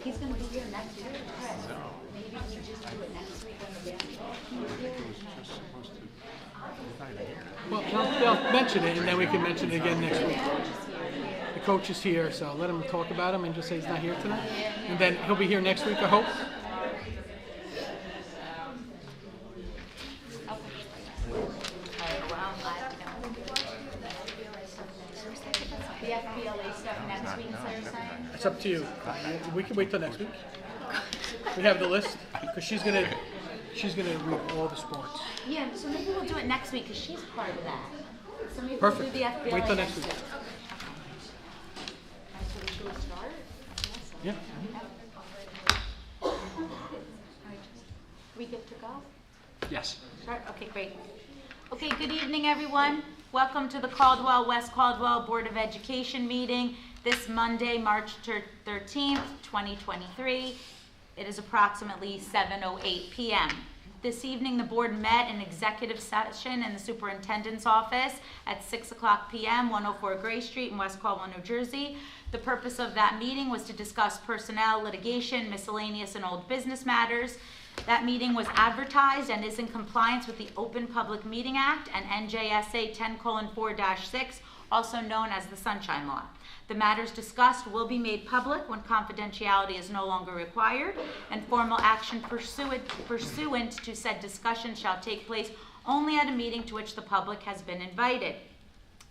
He's going to be here next week. Maybe we just do it next week on the basketball. Well, they'll mention it, and then we can mention it again next week. The coach is here, so let him talk about him and just say he's not here tonight. And then he'll be here next week, I hope. The FBLA stuff next week, so you're saying? It's up to you. We can wait till next week. We have the list because she's gonna read all the sports. Yeah, so maybe we'll do it next week because she's part of that. So maybe Perfect. we'll do the FBLA Wait till next week. week. So should we start? Yeah. We good to go? Yes. Start? Okay, great. Okay, good evening, everyone. Welcome to the Caldwell-West Caldwell Board of Education meeting this Monday, March 13th, 2023. It is approximately 7:08 p.m. This evening, the board met in executive session in the superintendent's office at 6 o'clock p.m., 104 Gray Street in West Caldwell, New Jersey. The purpose of that meeting was to discuss personnel, litigation, miscellaneous, and old business matters. That meeting was advertised and is in compliance with the Open Public Meeting Act and NJSA 10:4-6, also known as the Sunshine Law. The matters discussed will be made public when confidentiality is no longer required, and formal action pursuant to said discussion shall take place only at a meeting to which the public has been invited.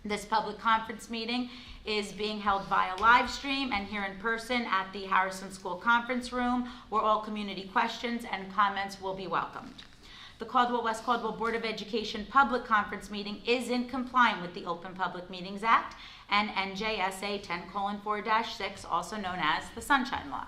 This public conference meeting is being held via live stream and here in person at the Harrison School Conference Room, where all community questions and comments will be welcomed. The Caldwell-West Caldwell Board of Education public conference meeting is in compliance with the Open Public Meetings Act and NJSA 10:4-6, also known as the Sunshine Law.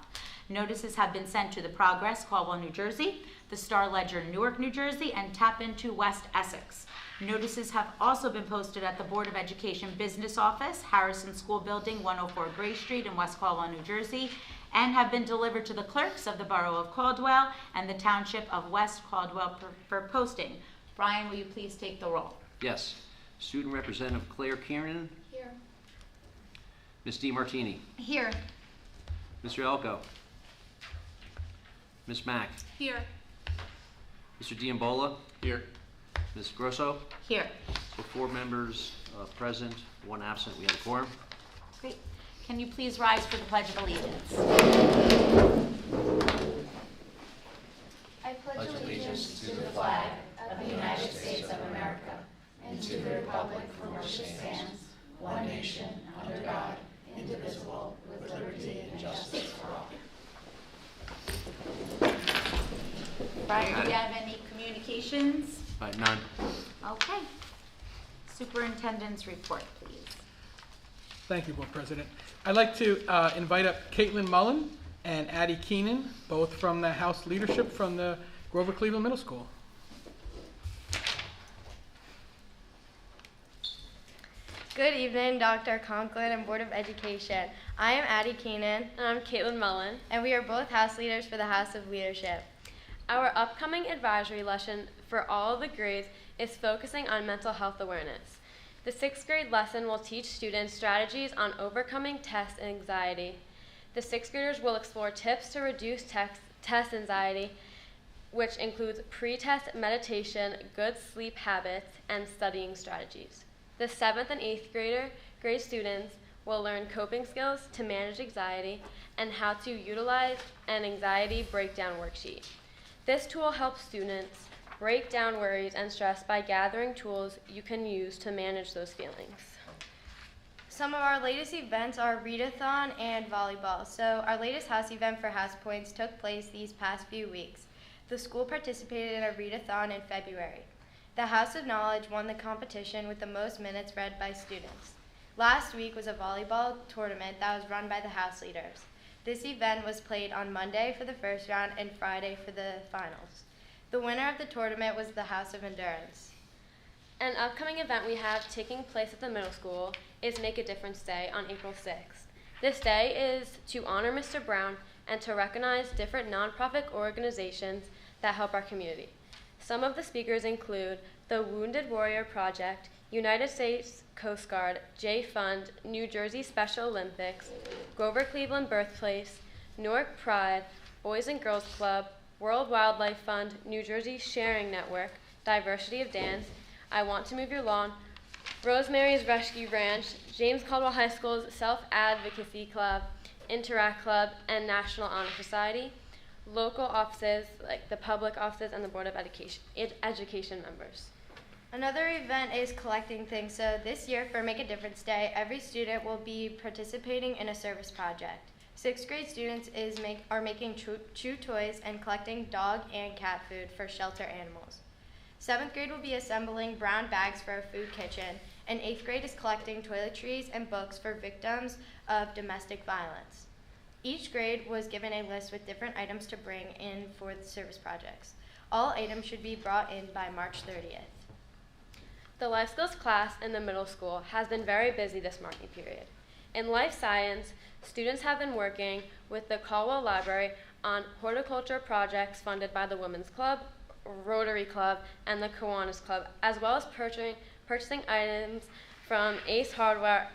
Notices have been sent to the Progress, Caldwell, New Jersey, the Star Ledger, Newark, New Jersey, and Tap Into, West Essex. Notices have also been posted at the Board of Education Business Office, Harrison School Building, 104 Gray Street in West Caldwell, New Jersey, and have been delivered to the clerks of the Borough of Caldwell and the Township of West Caldwell for posting. Brian, will you please take the roll? Yes. Student Representative Claire Kiernan. Here. Ms. DiMartini. Here. Mr. Elko. Ms. Mack. Here. Mr. Diambola. Here. Ms. Grosso. Here. With 4 members present, 1 absent, we have a quorum. Great. Can you please rise for the Pledge of Allegiance? I pledge allegiance to the flag of the United States of America and to the republic for which it stands, one nation, under God, indivisible, with liberty and justice for all. Brian, do you have any communications? None. Okay. Superintendent's report, please. Thank you, Board President. I'd like to invite up Caitlin Mullen and Addie Keenan, both from the House leadership from the Grover Cleveland Middle School. Good evening, Dr. Conklin and Board of Education. I am Addie Keenan. And I'm Caitlin Mullen. And we are both House leaders for the House of Leadership. Our upcoming advisory lesson for all of the grades is focusing on mental health awareness. The 6th grade lesson will teach students strategies on overcoming test anxiety. The 6th graders will explore tips to reduce test anxiety, which includes pre-test meditation, good sleep habits, and studying strategies. The 7th and 8th grade students will learn coping skills to manage anxiety and how to utilize an anxiety breakdown worksheet. This tool helps students break down worries and stress by gathering tools you can use to manage those feelings. Some of our latest events are readathon and volleyball. So our latest house event for House Points took place these past few weeks. The school participated in a readathon in February. The House of Knowledge won the competition with the most minutes read by students. Last week was a volleyball tournament that was run by the House leaders. This event was played on Monday for the first round and Friday for the finals. The winner of the tournament was the House of Endurance. An upcoming event we have taking place at the middle school is Make a Difference Day on April 6th. This day is to honor Mr. Brown and to recognize different nonprofit organizations that help our community. Some of the speakers include the Wounded Warrior Project, United States Coast Guard, J Fund, New Jersey Special Olympics, Grover Cleveland Birthplace, Newark Pride, Boys and Girls Club, World Wildlife Fund, New Jersey Sharing Network, Diversity of Dance, I Want to Move Your Lawn, Rosemary's Rescue Ranch, James Caldwell High School's Self-Advocacy Club, Interact Club, and National Honor Society. Local offices, like the public offices and the Board of Education members. Another event is collecting things. So this year for Make a Difference Day, every student will be participating in a service project. 6th grade students are making chew toys and collecting dog and cat food for shelter animals. 7th grade will be assembling brown bags for a food kitchen, and 8th grade is collecting toiletries and books for victims of domestic violence. Each grade was given a list with different items to bring in for the service projects. All items should be brought in by March 30th. The life skills class in the middle school has been very busy this marking period. In life science, students have been working with the Caldwell Library on horticulture projects funded by the Women's Club, Rotary Club, and the Kiwanis Club, as well as purchasing items from Ace Hardware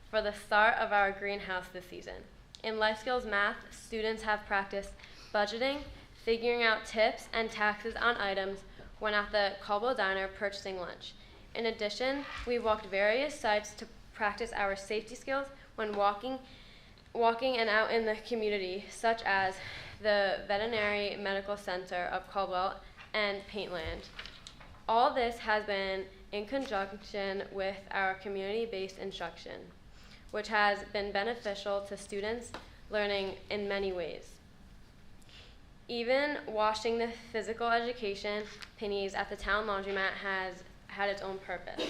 for the start of our greenhouse this season. In life skills math, students have practiced budgeting, figuring out tips and taxes on items when at the Caldwell Diner purchasing lunch. In addition, we walked various sites to practice our safety skills when walking and out in the community, such as the Veterinary Medical Center of Caldwell and Paintland. All this has been in conjunction with our community-based instruction, which has been beneficial to students learning in many ways. Even washing the physical education pennies at the town laundromat has had its own purpose.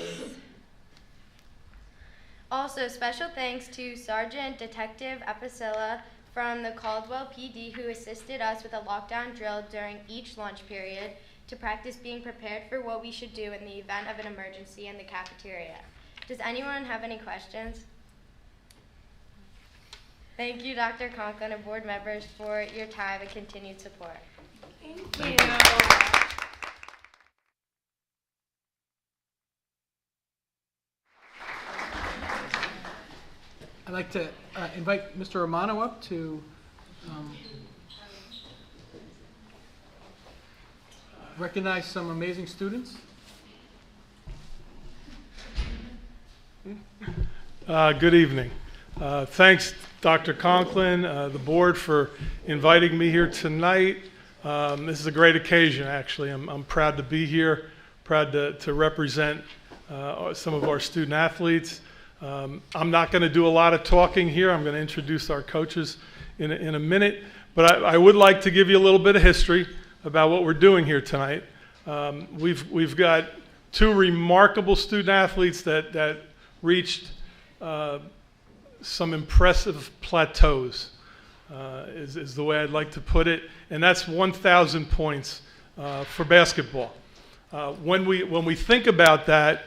Also, special thanks to Sergeant Detective Apicilla from the Caldwell PD who assisted us with a lockdown drill during each lunch period to practice being prepared for what we should do in the event of an emergency in the cafeteria. Does anyone have any questions? Thank you, Dr. Conklin and board members, for your time and continued support. Thank you. I'd like to invite Mr. Romano up to recognize some amazing students. Good evening. Thanks, Dr. Conklin, the board, for inviting me here tonight. This is a great occasion, actually. I'm proud to be here, proud to represent some of our student athletes. I'm not going to do a lot of talking here. I'm going to introduce our coaches in a minute, but I would like to give you a little bit of history about what we're doing here tonight. We've got two remarkable student athletes that reached some impressive plateaus, is the way I'd like to put it, and that's 1,000 points for basketball. When we think about that,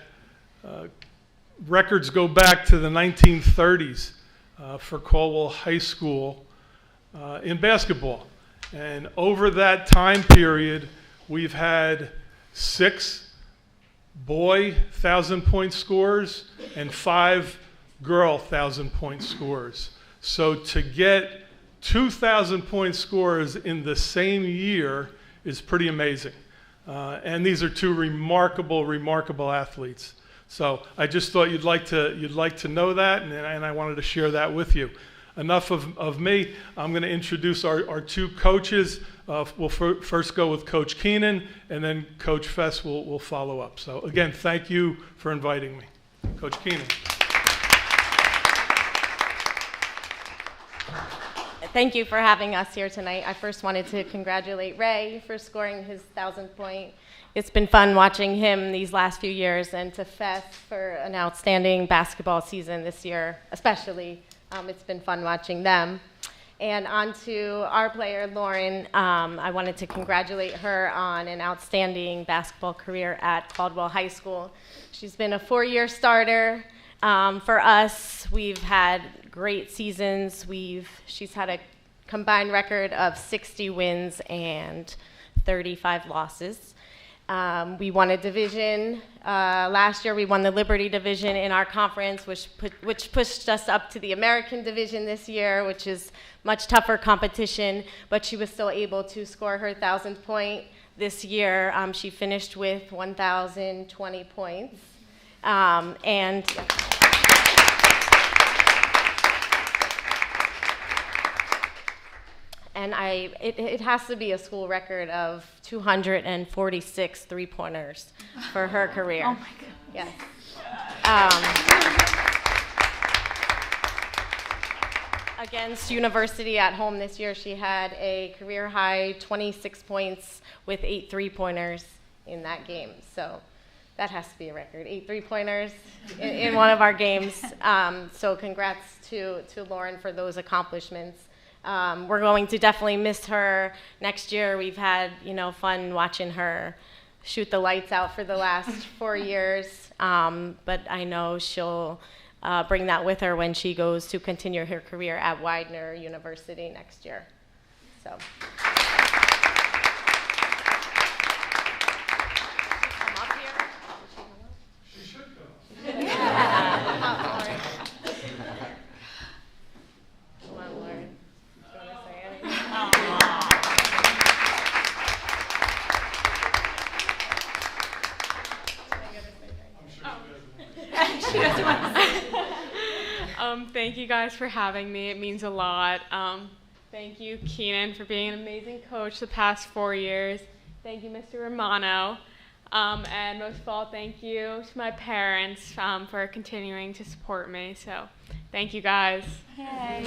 records go back to the 1930s for Caldwell High School in basketball. And over that time period, we've had 6 boy 1,000-point scorers and 5 girl 1,000-point scorers. So to get 2,000-point scorers in the same year is pretty amazing. And these are two remarkable athletes. So I just thought you'd like to know that, and I wanted to share that with you. Enough of me. I'm going to introduce our two coaches. We'll first go with Coach Keenan, and then Coach Fess will follow up. So again, thank you for inviting me. Coach Keenan. Thank you for having us here tonight. I first wanted to congratulate Ray for scoring his 1,000th point. It's been fun watching him these last few years, and to Fess for an outstanding basketball season this year, especially. It's been fun watching them. And on to our player, Lauren. I wanted to congratulate her on an outstanding basketball career at Caldwell High School. She's been a 4-year starter for us. We've had great seasons. She's had a combined record of 60 wins and 35 losses. We won a division. Last year we won the Liberty Division in our conference, which pushed us up to the American Division this year, which is much tougher competition, but she was still able to score her 1,000th point this year. She finished with 1,020 points. And it has to be a school record of 246 three-pointers for her career. Oh my God. Yes. Against University at home this year, she had a career high 26 points with 8 three-pointers in that game. So that has to be a record, 8 three-pointers in one of our games. So congrats to Lauren for those accomplishments. We're going to definitely miss her next year. We've had, fun watching her shoot the lights out for the last 4 years. But I know she'll bring that with her when she goes to continue her career at Widener University next year. So. Come up here. She should go. Come on, Lauren. Do you want to say anything? She doesn't want to say. Thank you guys for having me. It means a lot. Thank you, Keenan, for being an amazing coach the past 4 years. Thank you, Mr. Romano. And most of all, thank you to my parents for continuing to support me. So thank you, guys. Yay.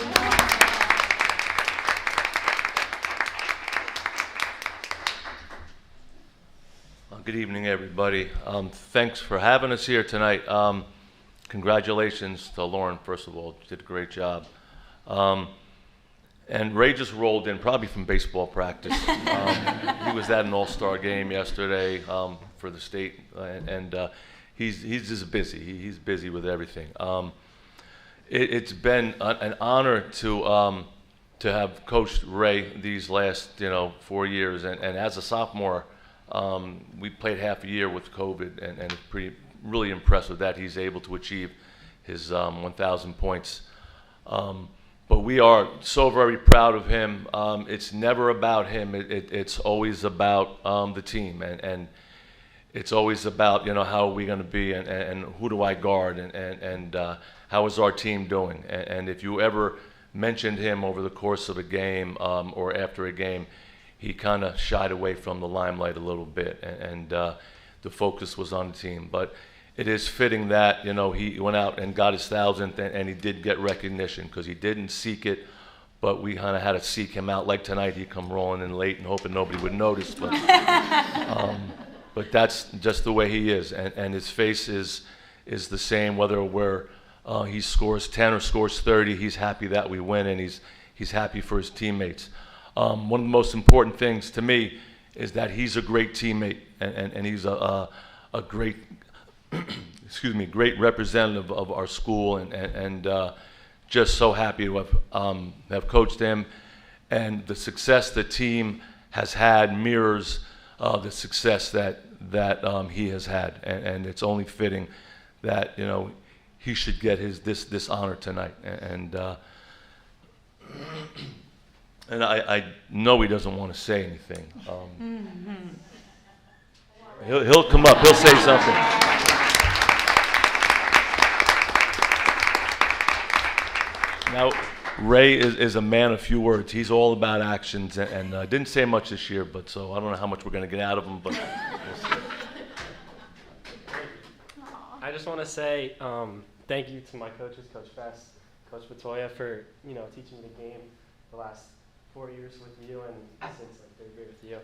Good evening, everybody. Thanks for having us here tonight. Congratulations to Lauren, first of all. She did a great job. And Ray just rolled in, probably from baseball practice. He was at an all-star game yesterday for the state, and he's just busy. He's busy with everything. It's been an honor to have coached Ray these last 4 years, and as a sophomore, we played half a year with COVID, and it's really impressed with that. He's able to achieve his 1,000 points. But we are so very proud of him. It's never about him. It's always about the team, and it's always about how are we going to be, and who do I guard, and how is our team doing. And if you ever mentioned him over the course of a game or after a game, he kind of shied away from the limelight a little bit, and the focus was on the team. But it is fitting that he went out and got his 1,000th, and he did get recognition because he didn't seek it, but we kind of had to seek him out. Like tonight, he come rolling in late and hoping nobody would notice, but that's just the way he is, and his face is the same whether he scores 10 or scores 30. He's happy that we win, and he's happy for his teammates. One of the most important things to me is that he's a great teammate, and he's a great great representative of our school, and just so happy to have coached him. And the success the team has had mirrors the success that he has had, and it's only fitting that he should get this honor tonight. And I know he doesn't want to say anything. He'll come up. He'll say something. Now, Ray is a man of few words. He's all about actions, and didn't say much this year, but so I don't know how much we're going to get out of him, but we'll see. I just want to say thank you to my coaches, Coach Fest, Coach Batoya, for teaching me the game the last 4 years with you, and since third grade with you.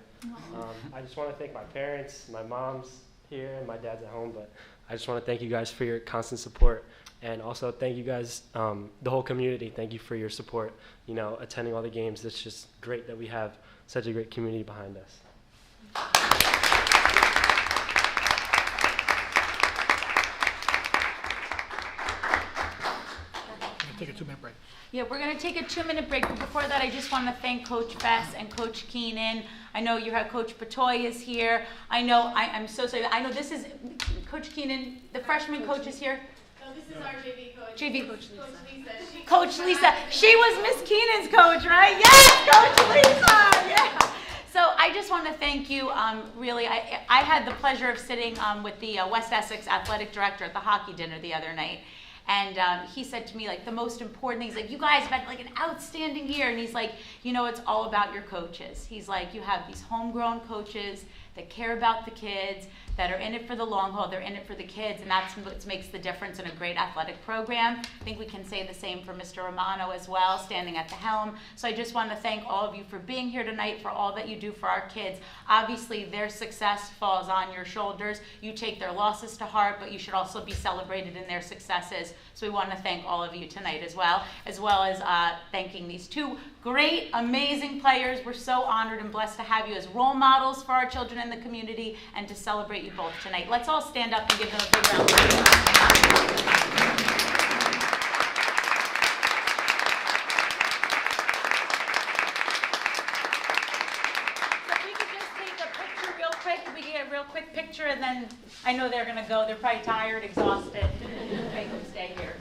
I just want to thank my parents. My mom's here and my dad's at home, but I just want to thank you guys for your constant support, and also thank you guys, the whole community. Thank you for your support. Attending all the games. It's just great that we have such a great community behind us. Take a 2-minute break. Yeah, we're going to take a 2-minute break, but before that, I just want to thank Coach Bess and Coach Keenan. I know you have Coach Patoy is here. I know, I'm so sorry. I know this is, Coach Keenan, the freshman coach is here. No, this is our JV coach. JV Coach Lisa. Coach Lisa. She was Miss Keenan's coach, right? Yes, Coach Lisa. Yeah. So I just want to thank you. Really, I had the pleasure of sitting with the West Essex athletic director at the hockey dinner the other night. And he said to me, like, the most important thing, he's like, you guys have had like an outstanding year. And he's like, you know, it's all about your coaches. He's like, you have these homegrown coaches that care about the kids, that are in it for the long haul, they're in it for the kids, and that's what makes the difference in a great athletic program. I think we can say the same for Mr. Romano as well, standing at the helm. So I just want to thank all of you for being here tonight, for all that you do for our kids. Obviously, their success falls on your shoulders. You take their losses to heart, but you should also be celebrated in their successes. So we want to thank all of you tonight as well as thanking these two great, amazing players. We're so honored and blessed to have you as role models for our children in the community and to celebrate you both tonight. Let's all stand up and give them a big round of applause. Quick picture, and then I know they're going to go. They're probably tired, exhausted. Make them stay here.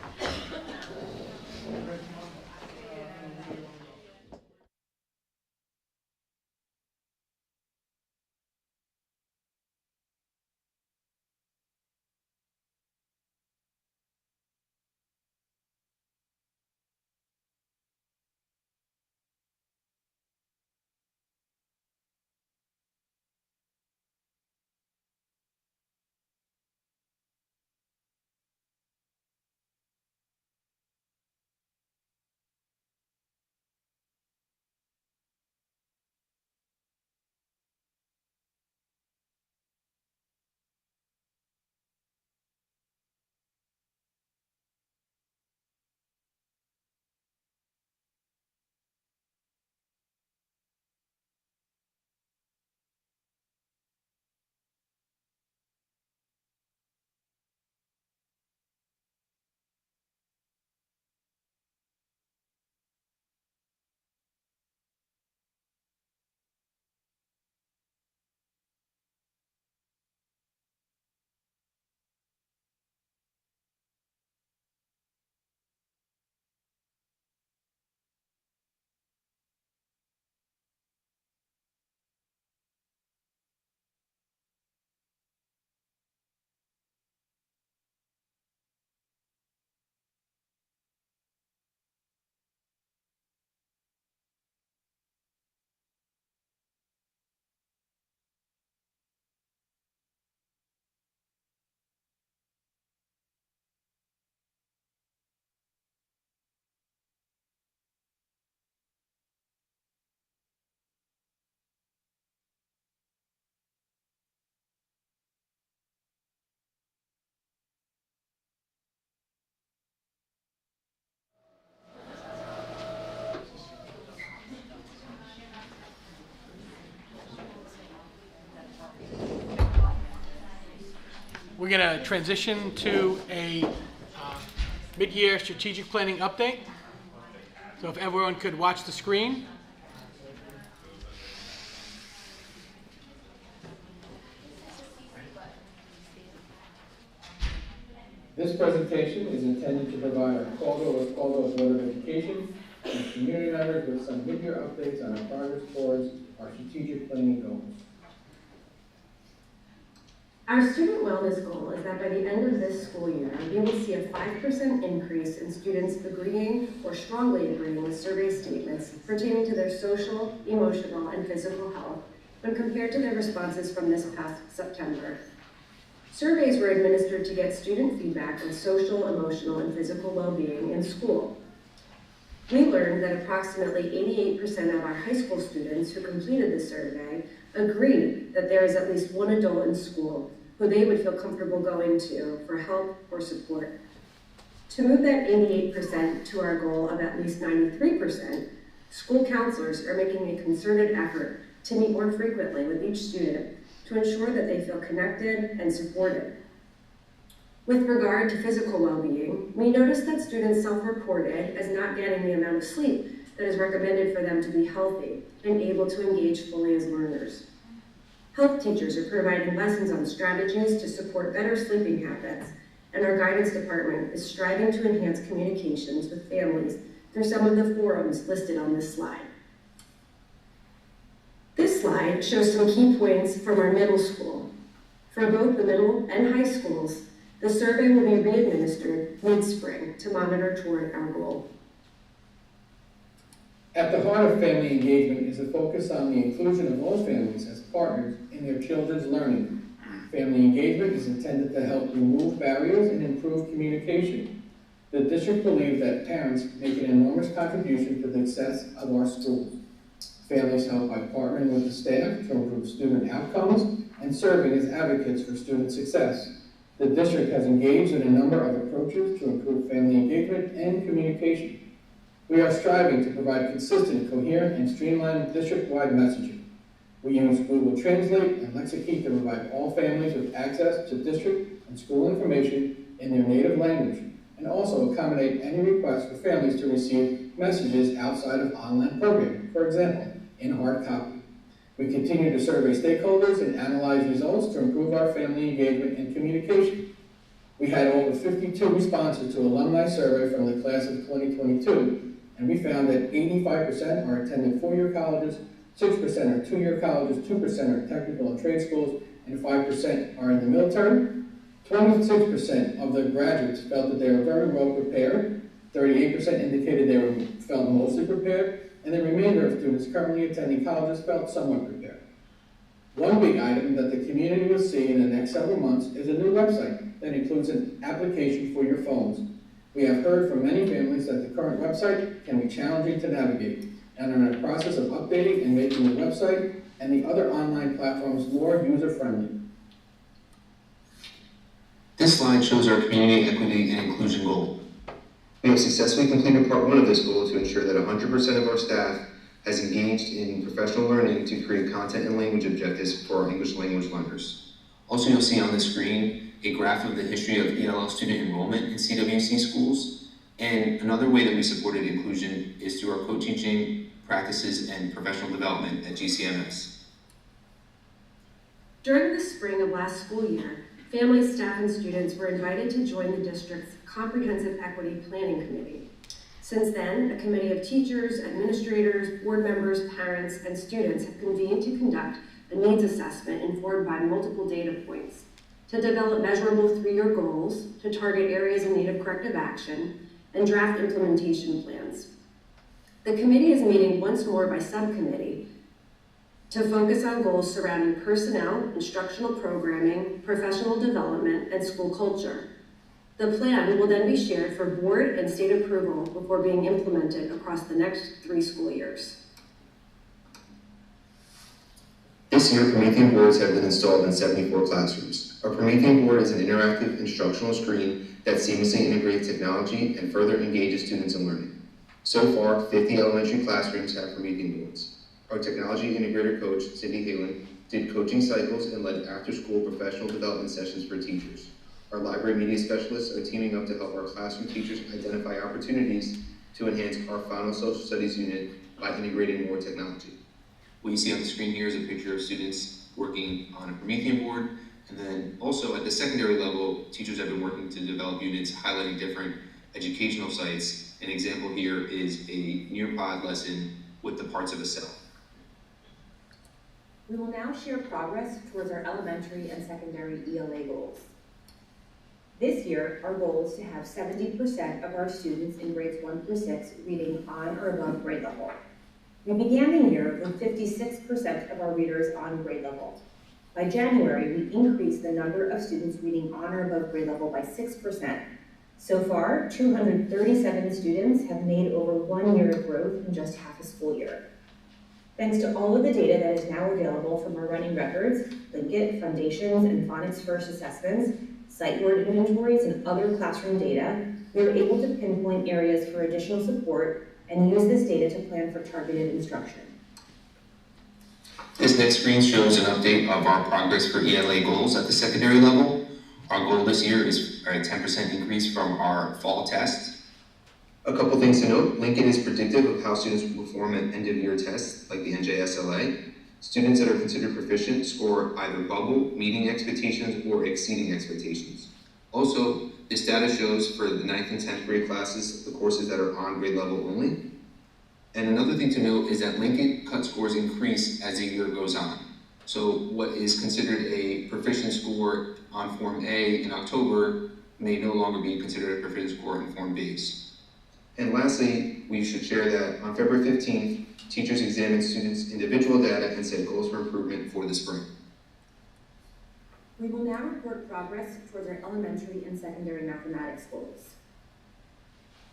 We're going to transition to a mid-year strategic planning update. So if everyone could watch the screen. This presentation is intended to provide our Caldwell-West Caldwell Board of Education and community members with some mid-year updates on our progress towards our strategic planning goals. Our student wellness goal is that by the end of this school year, we will see a 5% increase in students agreeing or strongly agreeing with survey statements pertaining to their social, emotional, and physical health when compared to their responses from this past September. Surveys were administered to get student feedback on social, emotional, and physical well-being in school. We learned that approximately 88% of our high school students who completed the survey agreed that there is at least one adult in school who they would feel comfortable going to for help or support. To move that 88% to our goal of at least 93%, school counselors are making a concerted effort to meet more frequently with each student to ensure that they feel connected and supported. With regard to physical well-being, we noticed that students self-reported as not getting the amount of sleep that is recommended for them to be healthy and able to engage fully as learners. Health teachers are providing lessons on strategies to support better sleeping habits, and our guidance department is striving to enhance communications with families through some of the forums listed on this slide. This slide shows some key points from our middle school. For both the middle and high schools, the survey will be re-administered mid-spring to monitor toward our goal. At the heart of family engagement is a focus on the inclusion of all families as partners in their children's learning. Family engagement is intended to help remove barriers and improve communication. The district believes that parents make an enormous contribution to the success of our schools. Families help by partnering with the staff to improve student outcomes and serving as advocates for student success. The district has engaged in a number of approaches to improve family engagement and communication. We are striving to provide consistent, coherent, and streamlined district-wide messaging. We use Google Translate and Lexikey to provide all families with access to district and school information in their native language, and also accommodate any requests for families to receive messages outside of online programming, for example, in hard copy. We continue to survey stakeholders and analyze results to improve our family engagement and communication. We had over 52 responses to alumni survey from the class of 2022, and we found that 85% are attending four-year colleges, 6% are two-year colleges, 2% are technical and trade schools, and 5% are in the military. 26% of the graduates felt that they were very well prepared, 38% indicated they felt mostly prepared, and the remainder of students currently attending colleges felt somewhat prepared. One big item that the community will see in the next several months is a new website that includes an application for your phones. We have heard from many families that the current website can be challenging to navigate, and are in the process of updating and making the website and the other online platforms more user-friendly. This slide shows our community equity and inclusion goal. We have successfully completed part 1 of this goal to ensure that 100% of our staff has engaged in professional learning to create content and language objectives for our English language learners. Also, you'll see on the screen a graph of the history of ELL student enrollment in CWC schools. And another way that we supported inclusion is through our co-teaching practices and professional development at GCMS. During the spring of last school year, families, staff, and students were invited to join the district's Comprehensive Equity Planning Committee. Since then, a committee of teachers, administrators, board members, parents, and students have convened to conduct a needs assessment informed by multiple data points, to develop measurable 3-year goals, to target areas in need of corrective action, and draft implementation plans. The committee is meeting once more by subcommittee to focus on goals surrounding personnel, instructional programming, professional development, and school culture. The plan will then be shared for board and state approval before being implemented across the next 3 school years. This year, Promethean boards have been installed in 74 classrooms. Our Promethean board is an interactive instructional screen that seamlessly integrates technology and further engages students in learning. So far, 50 elementary classrooms have Promethean boards. Our technology integrator coach, Cindy Halen, did coaching cycles and led after-school professional development sessions for teachers. Our library media specialists are teaming up to help our classroom teachers identify opportunities to enhance our final social studies unit by integrating more technology. What you see on the screen here is a picture of students working on a Promethean board, and then also at the secondary level, teachers have been working to develop units highlighting different educational sites. An example here is a Nearpod lesson with the parts of a cell. We will now share progress towards our elementary and secondary ELA goals. This year, our goal is to have 70% of our students in grades 1 through 6 reading on or above grade level. We began the year with 56% of our readers on grade level. By January, we increased the number of students reading on or above grade level by 6%. So far, 237 students have made over 1 year of growth in just half a school year. Thanks to all of the data that is now available from our running records, Linkit, Foundations, and Phonics First assessments, sight word inventories, and other classroom data, we are able to pinpoint areas for additional support and use this data to plan for targeted instruction. This next screen shows an update of our progress for ELA goals at the secondary level. Our goal this year is a 10% increase from our fall test. A couple things to note, Lincoln is predictive of how students will perform at end-of-year tests like the NJSLA. Students that are considered proficient score either bubble, meeting expectations, or exceeding expectations. Also, this data shows for the 9th and 10th grade classes, the courses that are on grade level only. And another thing to note is that Lincoln cut scores increase as the year goes on. So what is considered a proficient score on Form A in October may no longer be considered a proficient score in Form Bs. And lastly, we should share that on February 15th, teachers examined students' individual data and set goals for improvement for the spring. We will now report progress towards our elementary and secondary mathematics goals.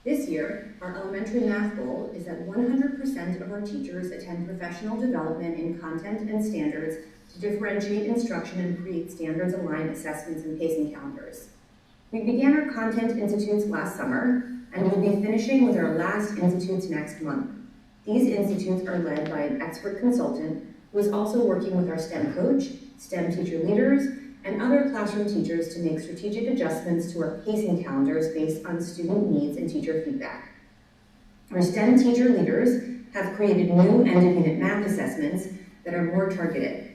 This year, our elementary math goal is that 100% of our teachers attend professional development in content and standards to differentiate instruction and create standards-aligned assessments and pacing calendars. We began our content institutes last summer, and we'll be finishing with our last institutes next month. These institutes are led by an expert consultant who is also working with our STEM coach, STEM teacher leaders, and other classroom teachers to make strategic adjustments to our pacing calendars based on student needs and teacher feedback. Our STEM teacher leaders have created new end-of-unit math assessments that are more targeted.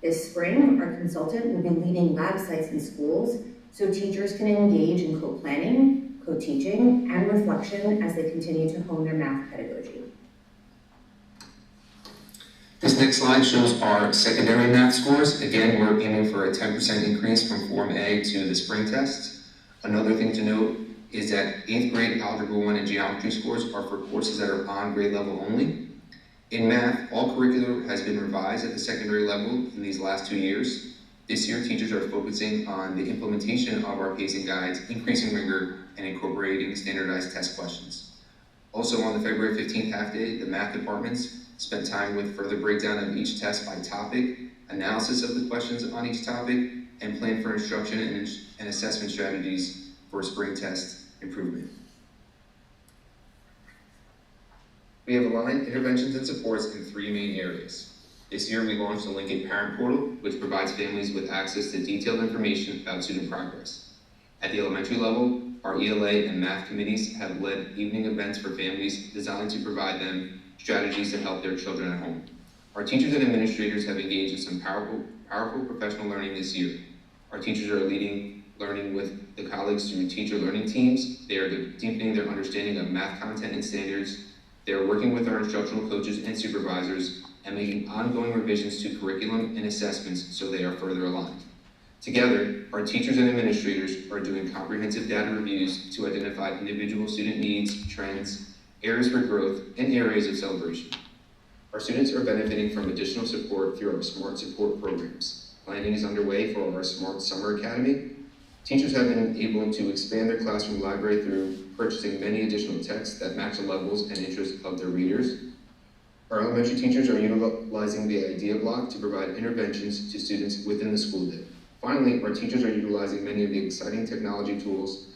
This spring, our consultant will be leading lab sites in schools so teachers can engage in co-planning, co-teaching, and reflection as they continue to hone their math pedagogy. This next slide shows our secondary math scores. Again, we're aiming for a 10% increase from Form A to the spring test. Another thing to note is that 8th grade Algebra 1 and Geometry scores are for courses that are on grade level only. In math, all curriculum has been revised at the secondary level in these last 2 years. This year, teachers are focusing on the implementation of our pacing guides, increasing rigor, and incorporating standardized test questions. Also on the February 15th half day, the math departments spent time with further breakdown of each test by topic, analysis of the questions on each topic, and plan for instruction and assessment strategies for spring test improvement. We have aligned interventions and supports in 3 main areas. This year we launched the Lincoln Parent Portal, which provides families with access to detailed information about student progress. At the elementary level, our ELA and math committees have led evening events for families designed to provide them strategies to help their children at home. Our teachers and administrators have engaged in some powerful professional learning this year. Our teachers are leading learning with the colleagues through teacher learning teams. They are deepening their understanding of math content and standards. They are working with our instructional coaches and supervisors and making ongoing revisions to curriculum and assessments so they are further aligned. Together, our teachers and administrators are doing comprehensive data reviews to identify individual student needs, trends, areas for growth, and areas of celebration. Our students are benefiting from additional support through our Smart Support programs. Planning is underway for our Smart Summer Academy. Teachers have been able to expand their classroom library through purchasing many additional texts that match the levels and interests of their readers. Our elementary teachers are utilizing the idea block to provide interventions to students within the school day. Finally, our teachers are utilizing many of the exciting technology tools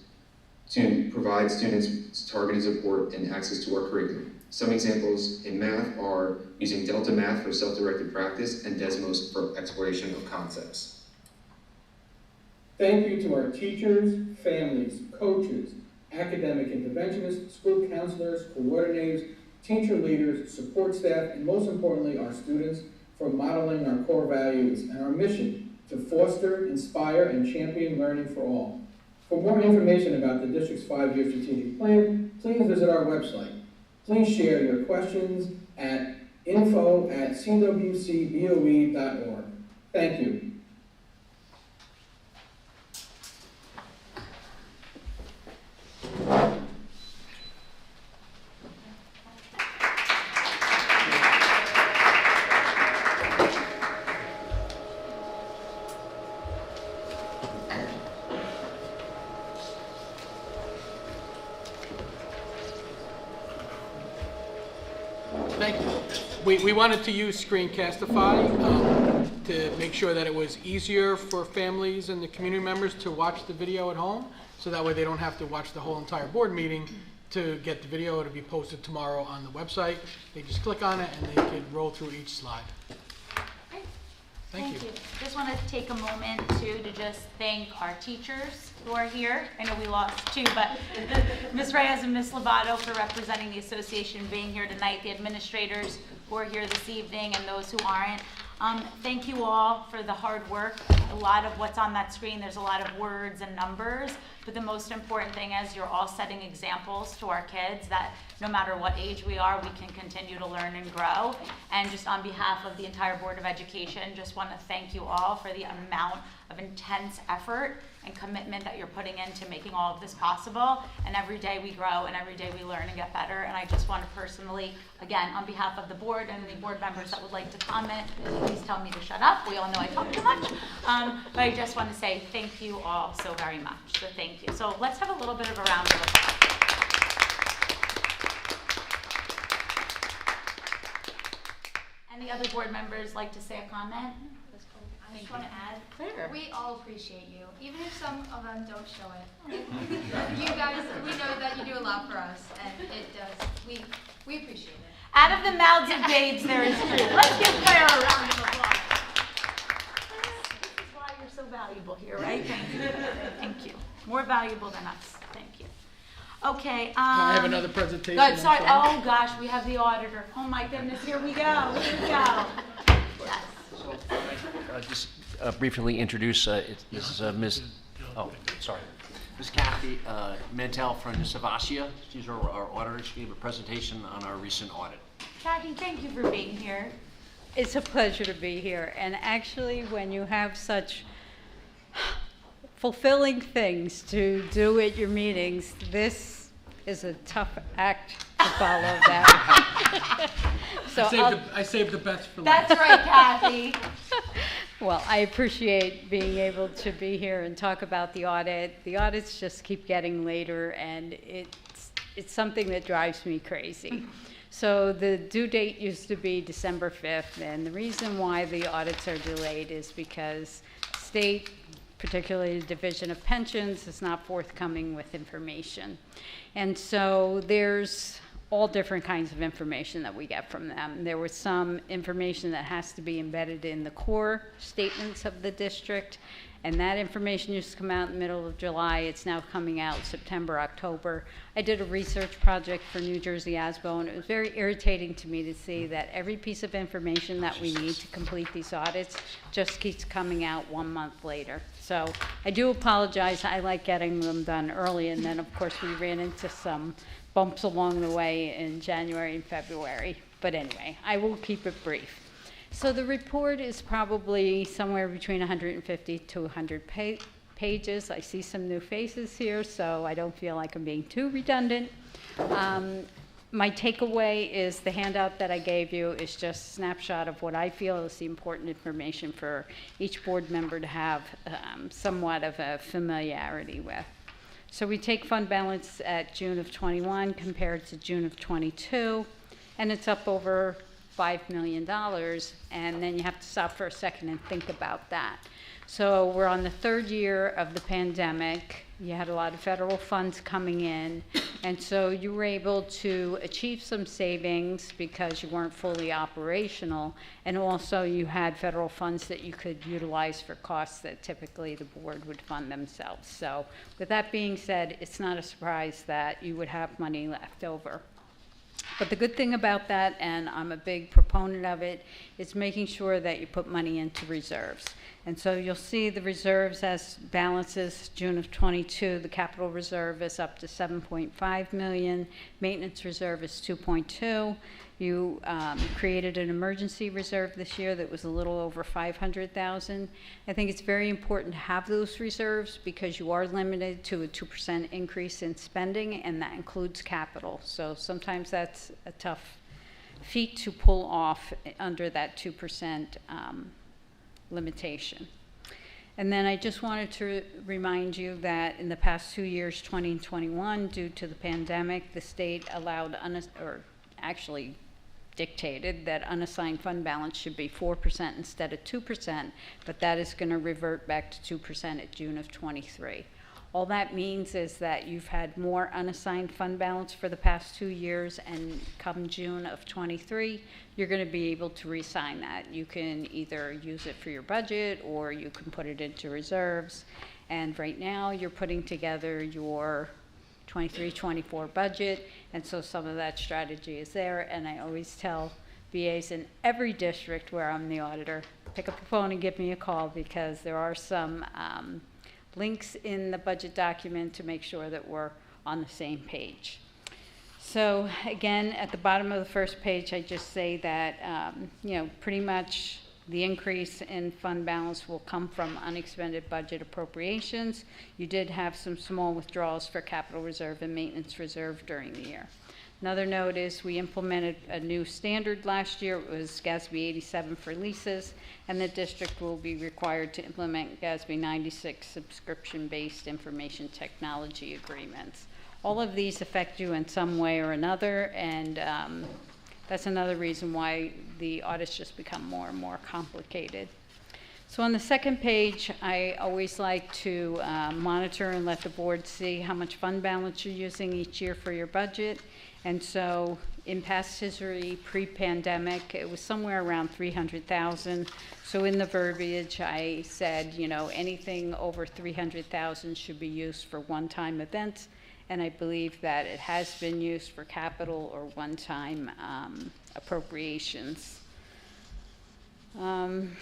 to provide students targeted support and access to our curriculum. Some examples in math are using Delta Math for self-directed practice and Desmos for exploration of concepts. Thank you to our teachers, families, coaches, academic interventionists, school counselors, coordinators, teacher leaders, support staff, and most importantly, our students for modeling our core values and our mission to foster, inspire, and champion learning for all. For more information about the district's 5-year strategic plan, please visit our website. Please share your questions at info@cwcboe.org. Thank you. We wanted to use Screencastify to make sure that it was easier for families and the community members to watch the video at home, so that way they don't have to watch the whole entire board meeting to get the video. It'll be posted tomorrow on the website. They just click on it and they can roll through each slide. Thank you. Just want to take a moment to just thank our teachers who are here. I know we lost two, but Ms. Reyes and Ms. Lovato for representing the association being here tonight, the administrators who are here this evening, and those who aren't. Thank you all for the hard work. A lot of what's on that screen, there's a lot of words and numbers, but the most important thing is you're all setting examples to our kids that no matter what age we are, we can continue to learn and grow. And just on behalf of the entire Board of Education, just want to thank you all for the amount of intense effort and commitment that you're putting into making all of this possible. And every day we grow and every day we learn and get better. And I just want to personally, again, on behalf of the board and the board members that would like to comment, please tell me to shut up. We all know I talk too much. But I just want to say thank you all so very much. So thank you. So let's have a little bit of a round of applause. Any other board members like to say a comment? I just want to add, Clear. we all appreciate you, even if some of them don't show it. You guys, we know that you do a lot for us, and it does. We appreciate it. Out of the mouths of babes, there is truth. Let's give Claire a round of applause. This is why you're so valuable here, right? Thank you. Thank you. More valuable than us. Thank you. Okay. I have another presentation. Good. Sorry. Oh gosh, we have the auditor. Oh my goodness. Here we go. Here we go. Yes. Just briefly introduce, this is Ms. Ms. Kathy Mantel from Savasia. She's our auditor. She gave a presentation on our recent audit. Kathy, thank you for being here. It's a pleasure to be here. And actually, when you have such fulfilling things to do at your meetings, this is a tough act to follow that. So I saved the best for last. That's right, Kathy. Well, I appreciate being able to be here and talk about the audit. The audits just keep getting later, and it's something that drives me crazy. So the due date used to be December 5th, and the reason why the audits are delayed is because state, particularly the Division of Pensions, is not forthcoming with information. And so there's all different kinds of information that we get from them. There was some information that has to be embedded in the core statements of the district, and that information used to come out in the middle of July. It's now coming out September, October. I did a research project for New Jersey ASBO, and it was very irritating to me to see that every piece of information that we need to complete these audits just keeps coming out 1 month later. So I do apologize. I like getting them done early, and then of course we ran into some bumps along the way in January and February. But anyway, I will keep it brief. So the report is probably somewhere between 150 to 100 pages. I see some new faces here, so I don't feel like I'm being too redundant. My takeaway is the handout that I gave you is just a snapshot of what I feel is the important information for each board member to have somewhat of a familiarity with. So we take fund balance at June of 21 compared to June of 22, and it's up over $5 million, and then you have to stop for a second and think about that. So we're on the third year of the pandemic. You had a lot of federal funds coming in, and so you were able to achieve some savings because you weren't fully operational, and also you had federal funds that you could utilize for costs that typically the board would fund themselves. So with that being said, it's not a surprise that you would have money left over. But the good thing about that, and I'm a big proponent of it, is making sure that you put money into reserves. And so you'll see the reserves as balances June of 22. The capital reserve is up to 7.5 million. Maintenance reserve is 2.2. You created an emergency reserve this year that was a little over 500,000. I think it's very important to have those reserves because you are limited to a 2% increase in spending, and that includes capital. So sometimes that's a tough feat to pull off under that 2% limitation. And then I just wanted to remind you that in the past 2 years, 20 and 21, due to the pandemic, the state allowed, actually dictated that unassigned fund balance should be 4% instead of 2%, but that is going to revert back to 2% at June of 23. All that means is that you've had more unassigned fund balance for the past 2 years, and come June of '23, you're going to be able to reassign that. You can either use it for your budget or you can put it into reserves. And right now, you're putting together your 23-24 budget, and so some of that strategy is there. And I always tell VAs in every district where I'm the auditor, pick up the phone and give me a call, because there are some links in the budget document to make sure that we're on the same page. So again, at the bottom of the first page, I just say that, pretty much the increase in fund balance will come from unexpended budget appropriations. You did have some small withdrawals for capital reserve and maintenance reserve during the year. Another note is we implemented a new standard last year. It was GASB 87 for leases, and the district will be required to implement GASB 96 subscription-based information technology agreements. All of these affect you in some way or another, and that's another reason why the audits just become more and more complicated. So on the second page, I always like to monitor and let the board see how much fund balance you're using each year for your budget. And so in past history, pre-pandemic, it was somewhere around 300,000. So in the verbiage, I said, anything over 300,000 should be used for one-time events. And I believe that it has been used for capital or one-time appropriations. Again,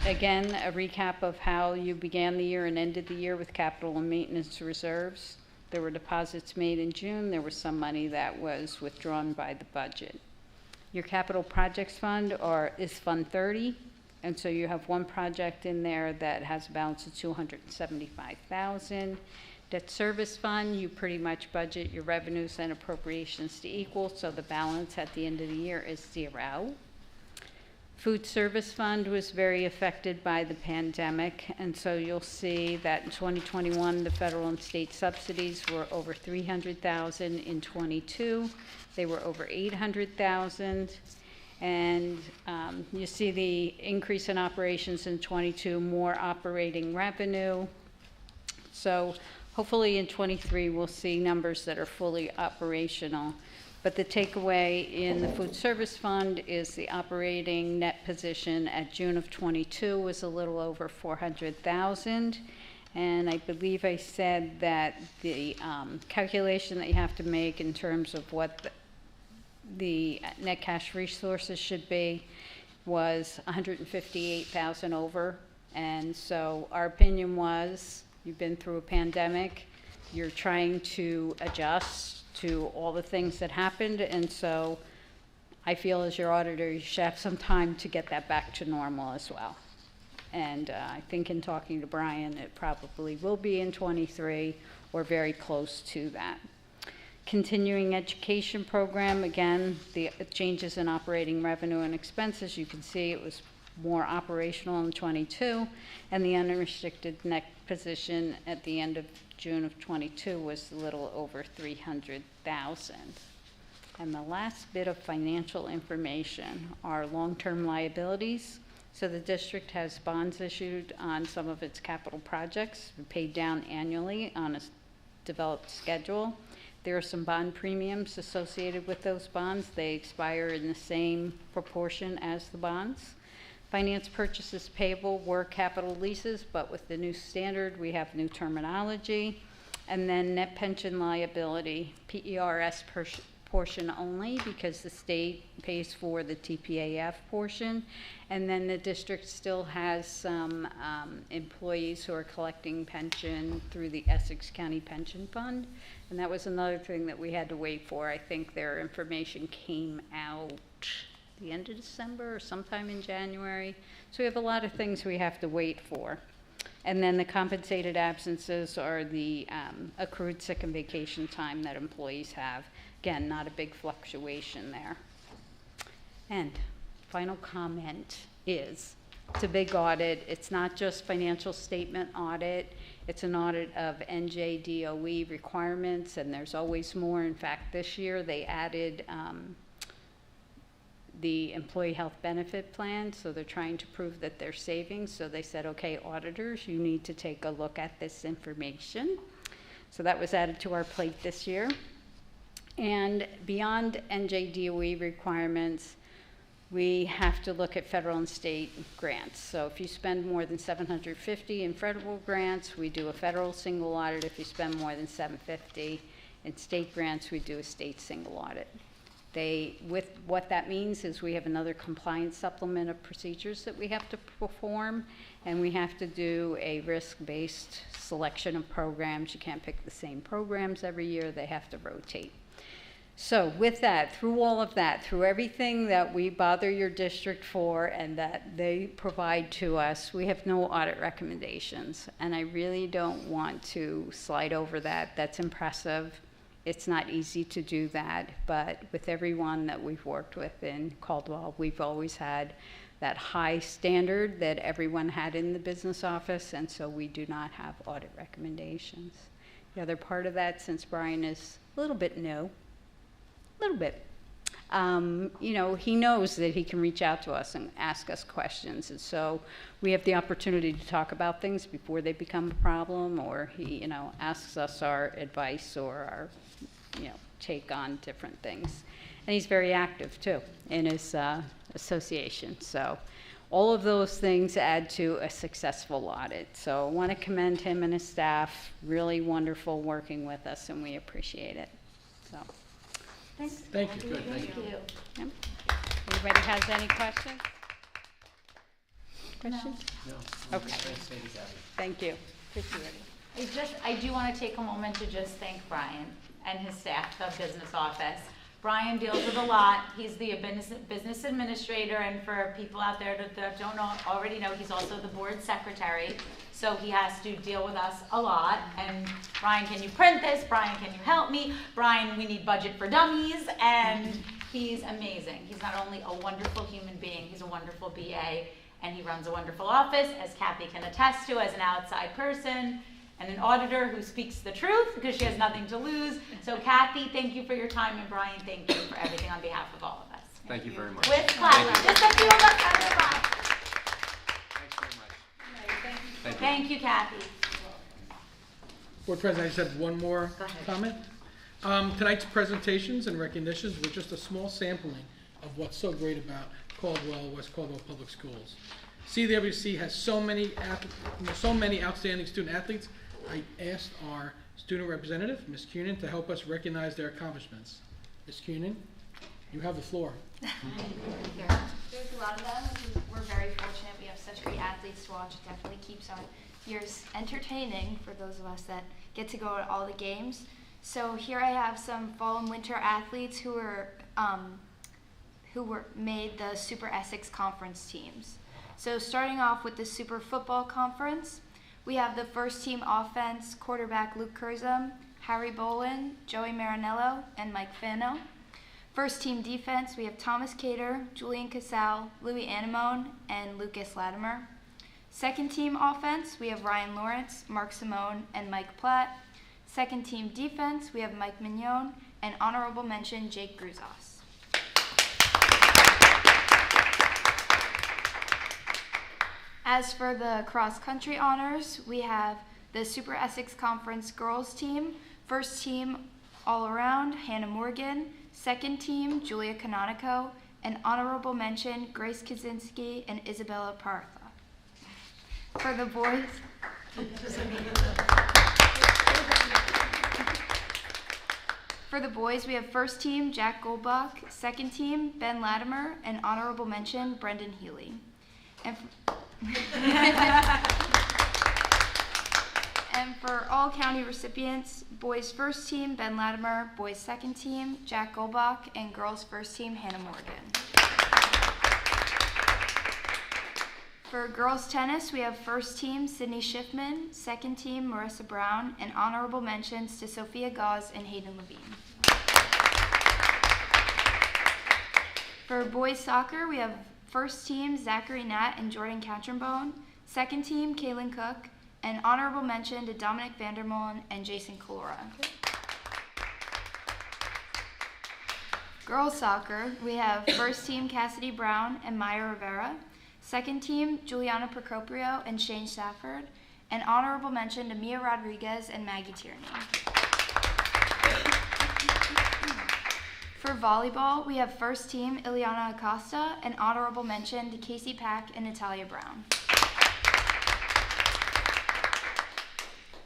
a recap of how you began the year and ended the year with capital and maintenance reserves. There were deposits made in June. There was some money that was withdrawn by the budget. Your capital projects fund is Fund 30, and so you have one project in there that has a balance of $275,000. Debt service fund, you pretty much budget your revenues and appropriations to equal, so the balance at the end of the year is 0. Food service fund was very affected by the pandemic, and so you'll see that in 2021, the federal and state subsidies were over $300,000. In '22, they were over $800,000. And you see the increase in operations in '22, more operating revenue. So hopefully in '23, we'll see numbers that are fully operational. But the takeaway in the food service fund is the operating net position at June of '22 was a little over $400,000. And I believe I said that the calculation that you have to make in terms of what the net cash resources should be was $158,000 over. And so our opinion was, you've been through a pandemic, you're trying to adjust to all the things that happened, and so I feel as your auditor, you should have some time to get that back to normal as well. And I think in talking to Brian, it probably will be in '23 or very close to that. Continuing education program, again, the changes in operating revenue and expenses, you can see it was more operational in '22, and the unrestricted net position at the end of June of '22 was a little over $300,000. And the last bit of financial information are long-term liabilities. So the district has bonds issued on some of its capital projects, paid down annually on a developed schedule. There are some bond premiums associated with those bonds. They expire in the same proportion as the bonds. Finance purchases payable were capital leases, but with the new standard, we have new terminology. And then net pension liability, PERS portion only, because the state pays for the TPAF portion. And then the district still has some employees who are collecting pension through the Essex County Pension Fund. And that was another thing that we had to wait for. I think their information came out the end of December or sometime in January. So we have a lot of things we have to wait for. And then the compensated absences are the accrued sick and vacation time that employees have. Again, not a big fluctuation there. And final comment is, it's a big audit. It's not just financial statement audit. It's an audit of NJDOE requirements, and there's always more. In fact, this year they added the employee health benefit plan, so they're trying to prove that they're saving. So they said, okay, auditors, you need to take a look at this information. So that was added to our plate this year. And beyond NJDOE requirements, we have to look at federal and state grants. So if you spend more than $750 in federal grants, we do a federal single audit. If you spend more than $750 in state grants, we do a state single audit. What that means is we have another compliance supplement of procedures that we have to perform, and we have to do a risk-based selection of programs. You can't pick the same programs every year. They have to rotate. So with that, through all of that, through everything that we bother your district for and that they provide to us, we have no audit recommendations. And I really don't want to slide over that. That's impressive. It's not easy to do that, but with everyone that we've worked with in Caldwell, we've always had that high standard that everyone had in the business office, and so we do not have audit recommendations. The other part of that, since Brian is a little bit new, you know, he knows that he can reach out to us and ask us questions, and so we have the opportunity to talk about things before they become a problem, or he, you know, asks us our advice or our, you know, take on different things. And he's very active too in his association. So all of those things add to a successful audit. So I want to commend him and his staff. Really wonderful working with us, and we appreciate it. So. Thanks. Thank you. Good. Thank you. Yep. Anybody has any questions? Questions? No. Okay. Thank you. Appreciate it. I do want to take a moment to just thank Brian and his staff, the business office. Brian deals with a lot. He's the business administrator, and for people out there that don't already know, he's also the board secretary. So he has to deal with us a lot. And Brian, can you print this? Brian, can you help me? Brian, we need budget for dummies. And he's amazing. He's not only a wonderful human being, he's a wonderful BA, and he runs a wonderful office, as Kathy can attest to, as an outside person, and an auditor who speaks the truth because she has nothing to lose. So Kathy, thank you for your time, and Brian, thank you for everything on behalf of all of us. Thank you very much. With clap. Just a few of us on the clap. Thanks very much. Thank you, Kathy. Board President, I just have one more comment. Tonight's presentations and recognitions were just a small sampling of what's so great about Caldwell-West Caldwell Public Schools. CWC has so many outstanding student athletes. I asked our student representative, Ms. Cunin, to help us recognize their accomplishments. Ms. Cunin, you have the floor. There's a lot of them. We're very fortunate. We have such great athletes to watch. It definitely keeps our years entertaining for those of us that get to go to all the games. So here I have some fall and winter athletes who made the Super Essex Conference teams. So starting off with the Super Football Conference, we have the first team offense, quarterback Luke Curzum, Harry Bolin, Joey Marinello, and Mike Fano. First team defense, we have Thomas Cater, Julian Casal, Louis Animone, and Lucas Latimer. Second team offense, we have Ryan Lawrence, Mark Simone, and Mike Platt. Second team defense, we have Mike Mignon, and honorable mention, Jake Gruzos. As for the cross-country honors, we have the Super Essex Conference girls team. First team all-around, Hannah Morgan. Second team, Julia Canonico. And honorable mention, Grace Kaczynski and Isabella Partha. For the boys, we have first team, Jack Goldbach. Second team, Ben Latimer. And honorable mention, Brendan Healy. And for all county recipients, boys first team, Ben Latimer, boys second team, Jack Goldbach, and girls first team, Hannah Morgan. For girls tennis, we have first team, Sydney Schiffman, second team, Marissa Brown, and honorable mentions to Sophia Gauze and Hayden Levine. For boys soccer, we have first team, Zachary Nat and Jordan Catronbone. Second team, Kaylin Cook. And honorable mention to Dominic Vandermolen and Jason Calora. Girls soccer, we have first team Cassidy Brown and Maya Rivera, second team Juliana Procopio and Shane Stafford, and honorable mention to Mia Rodriguez and Maggie Tierney. For volleyball, we have first team Ileana Acosta and honorable mention to Casey Pack and Natalia Brown.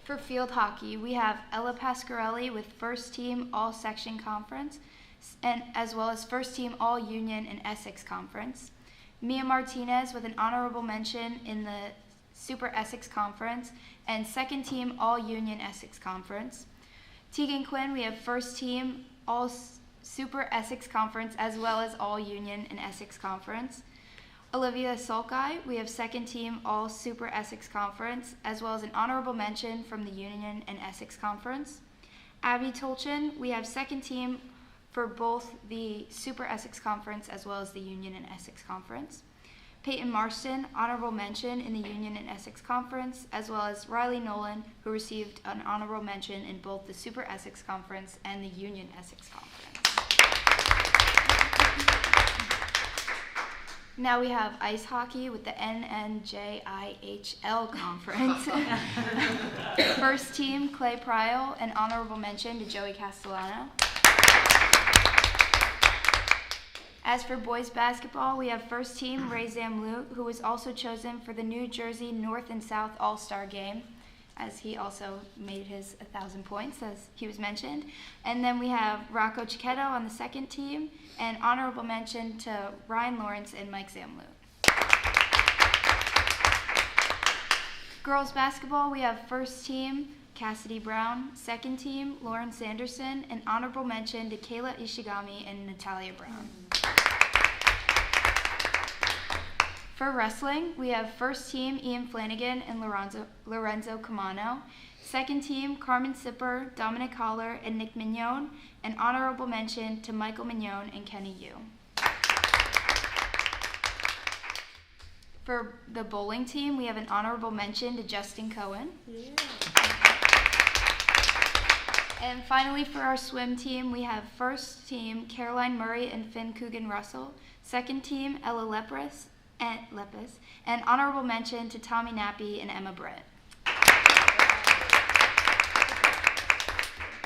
For field hockey, we have Ella Pasquarelli with first team all-section conference, and as well as first team all-union and Essex conference. Mia Martinez with an honorable mention in the Super Essex conference, and second team all-union Essex conference. Tegan Quinn, we have first team all Super Essex conference as well as all-union and Essex conference. Olivia Solkai, we have second team all Super Essex conference as well as an honorable mention from the Union and Essex conference. Abby Tolchin, we have second team for both the Super Essex conference as well as the Union and Essex conference. Peyton Marston, honorable mention in the Union and Essex conference, as well as Riley Nolan, who received an honorable mention in both the Super Essex conference and the Union Essex conference. Now we have ice hockey with the NNJIHL conference. First team, Clay Pryal, and honorable mention to Joey Castellano. As for boys basketball, we have first team Ray Zamlu, who was also chosen for the New Jersey North and South All-Star Game, as he also made his 1,000 points, as he was mentioned. And then we have Rocco Cicchetto on the second team, and honorable mention to Ryan Lawrence and Mike Zamlu. Girls basketball, we have first team Cassidy Brown, second team Lauren Sanderson, and honorable mention to Kayla Ishigami and Natalia Brown. For wrestling, we have first team Ian Flanagan and Lorenzo Camano, second team Carmen Sipper, Dominic Holler, and Nick Mignon, and honorable mention to Michael Mignon and Kenny Yu. For the bowling team, we have an honorable mention to Justin Cohen. Yeah. And finally, for our swim team, we have first team Caroline Murray and Finn Coogan Russell, second team Ella Lepis, and honorable mention to Tommy Nappy and Emma Britt.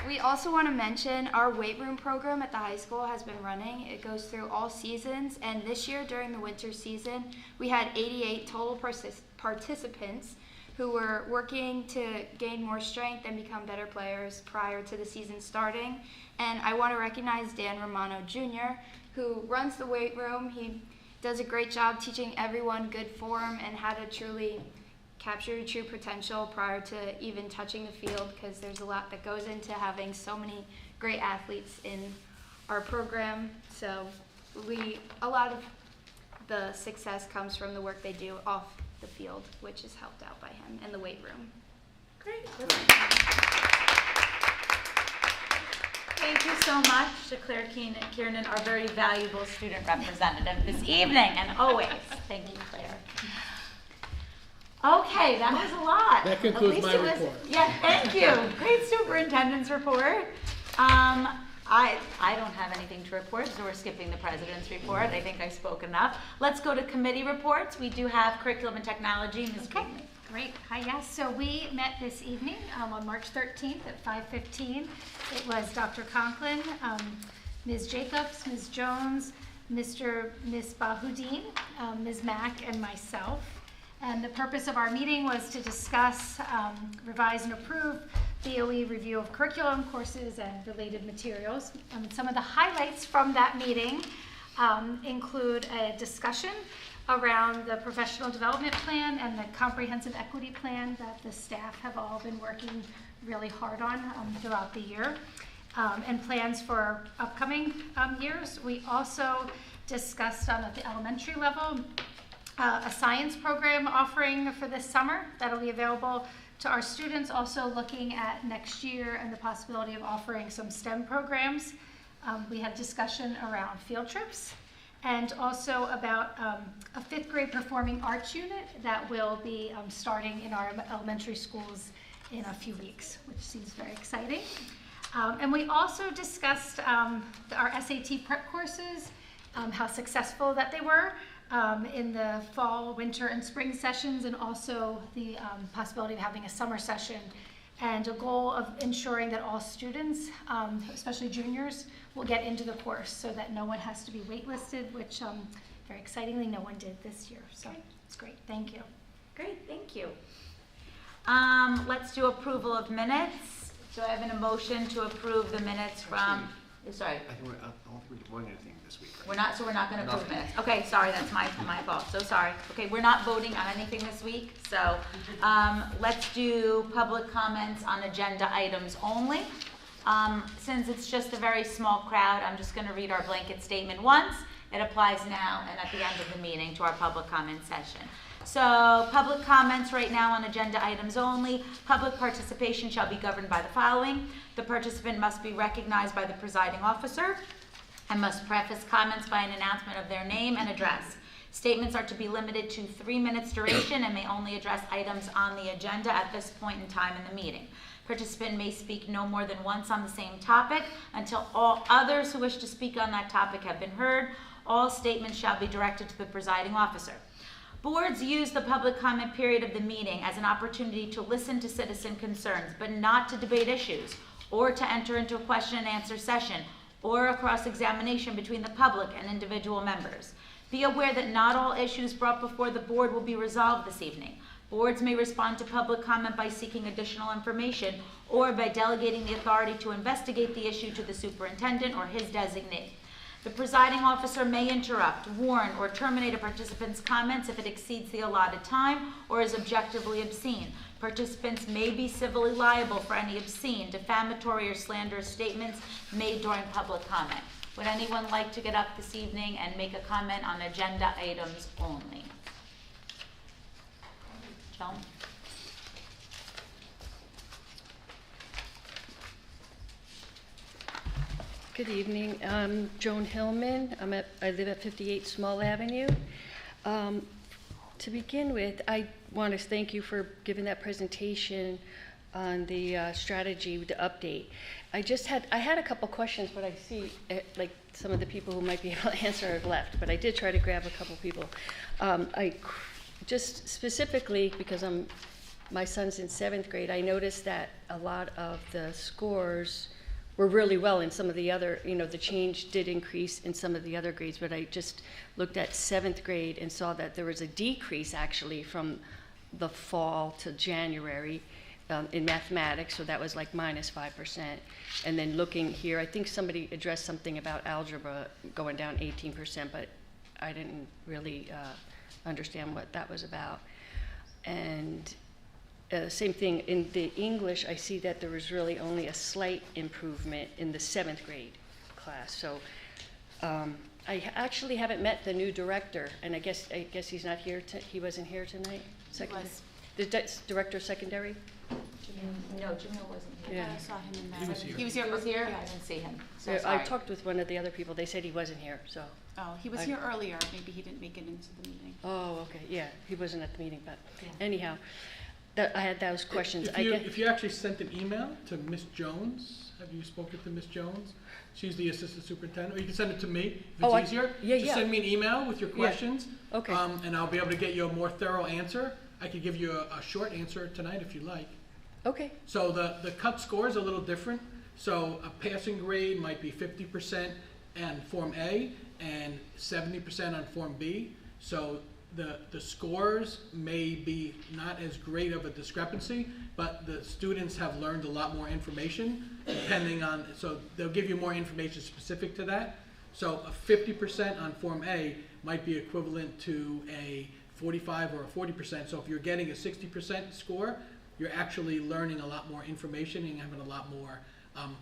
We also want to mention our weight room program at the high school has been running. It goes through all seasons, and this year during the winter season, we had 88 total participants who were working to gain more strength and become better players prior to the season starting. And I want to recognize Dan Romano Jr., who runs the weight room. He does a great job teaching everyone good form and how to truly capture your true potential prior to even touching the field, because there's a lot that goes into having so many great athletes in our program. So a lot of the success comes from the work they do off the field, which is helped out by him and the weight room. Great. Thank you so much to Claire Kiernan, our very valuable student representative this evening, and always. Thank you, Claire. Okay, that was a lot. That concludes my report. Yeah, thank you. Great superintendent's report. I don't have anything to report, so we're skipping the president's report. I think I spoke enough. Let's go to committee reports. We do have curriculum and technology. Ms. Greenlee. Great. Hi, yes. So we met this evening on March 13th at 5:15. It was Dr. Conklin, Ms. Jacobs, Ms. Jones, Miss Bahoudin, Ms. Mack, and myself. And the purpose of our meeting was to discuss, revise and approve BOE review of curriculum, courses, and related materials. Some of the highlights from that meeting include a discussion around the professional development plan and the comprehensive equity plan that the staff have all been working really hard on throughout the year, and plans for upcoming years. We also discussed at the elementary level a science program offering for this summer that'll be available to our students, also looking at next year and the possibility of offering some STEM programs. We had a discussion around field trips, and also about a 5th grade performing arts unit that will be starting in our elementary schools in a few weeks, which seems very exciting. And we also discussed our SAT prep courses, how successful that they were in the fall, winter, and spring sessions, and also the possibility of having a summer session, and a goal of ensuring that all students, especially juniors, will get into the course so that no one has to be waitlisted, which very excitingly no one did this year. So it's great. Thank you. Great, thank you. Let's do approval of minutes. Do I have an emotion to approve the minutes from, sorry. I don't think we're doing anything this week, right? We're not gonna approve minutes. Okay, sorry, that's my fault, so sorry. Okay, we're not voting on anything this week, so, let's do public comments on agenda items only. Since it's just a very small crowd, I'm just gonna read our blanket statement once. It applies now and at the end of the meeting to our public comment session. So, public comments right now on agenda items only. Public participation shall be governed by the following. The participant must be recognized by the presiding officer and must preface comments by an announcement of their name and address. Statements are to be limited to 3 minutes duration and may only address items on the agenda at this point in time in the meeting. Participant may speak no more than once on the same topic until all others who wish to speak on that topic have been heard. All statements shall be directed to the presiding officer. Boards use the public comment period of the meeting as an opportunity to listen to citizen concerns, but not to debate issues, or to enter into a question and answer session, or a cross-examination between the public and individual members. Be aware that not all issues brought before the board will be resolved this evening. Boards may respond to public comment by seeking additional information or by delegating the authority to investigate the issue to the superintendent or his designee. The presiding officer may interrupt, warn, or terminate a participant's comments if it exceeds the allotted time or is objectively obscene. Participants may be civilly liable for any obscene, defamatory, or slanderous statements made during public comment. Would anyone like to get up this evening and make a comment on agenda items only? Joan? Good evening. I'm Joan Hillman. I live at 58 Small Avenue. To begin with, I want to thank you for giving that presentation on the strategy, the update. I had a couple questions, but I see like some of the people who might be able to answer have left, but I did try to grab a couple people. I just specifically, because my son's in 7th grade, I noticed that a lot of the scores were really well in some of the other, the change did increase in some of the other grades, but I just looked at 7th grade and saw that there was a decrease actually from the fall to January in mathematics, so that was like -5%. And then looking here, I think somebody addressed something about algebra going down 18%, but I didn't really understand what that was about. And same thing, in the English, I see that there was really only a slight improvement in the 7th grade class. So I actually haven't met the new director, and I guess he's not here, he wasn't here tonight? He was. The director of secondary? No, Jamil wasn't here. Yeah. I saw him in there. He was here. He was here? Yeah, I didn't see him. So Yeah, sorry. I talked with one of the other people, they said he wasn't here, so. Oh, he was here earlier. Maybe he didn't make it into the meeting. Oh, okay, yeah, he wasn't at the meeting, but anyhow, I had those questions. If you actually sent an email to Miss Jones, have you spoken to Miss Jones? She's the assistant superintendent, or you can send it to me if it's easier. Just send me an email with your questions. Okay. And I'll be able to get you a more thorough answer. I could give you a short answer tonight if you like. Okay. So the cut score is a little different. So a passing grade might be 50% on Form A and 70% on Form B. So the scores may be not as great of a discrepancy, but the students have learned a lot more information depending on, so they'll give you more information specific to that. So a 50% on Form A might be equivalent to a 45 or a 40%. So if you're getting a 60% score, you're actually learning a lot more information and having a lot more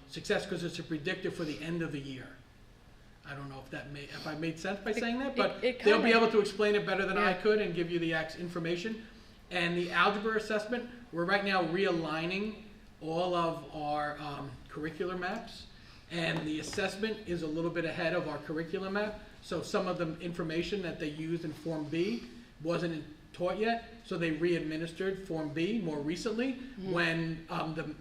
success, because it's a predictor for the end of the year. I don't know if I made sense by saying that, but they'll be able to explain it better than I could and give you the information. And the algebra assessment, we're right now realigning all of our curricular maps, and the assessment is a little bit ahead of our curriculum map. So some of the information that they used in Form B wasn't taught yet, so they re-administered Form B more recently when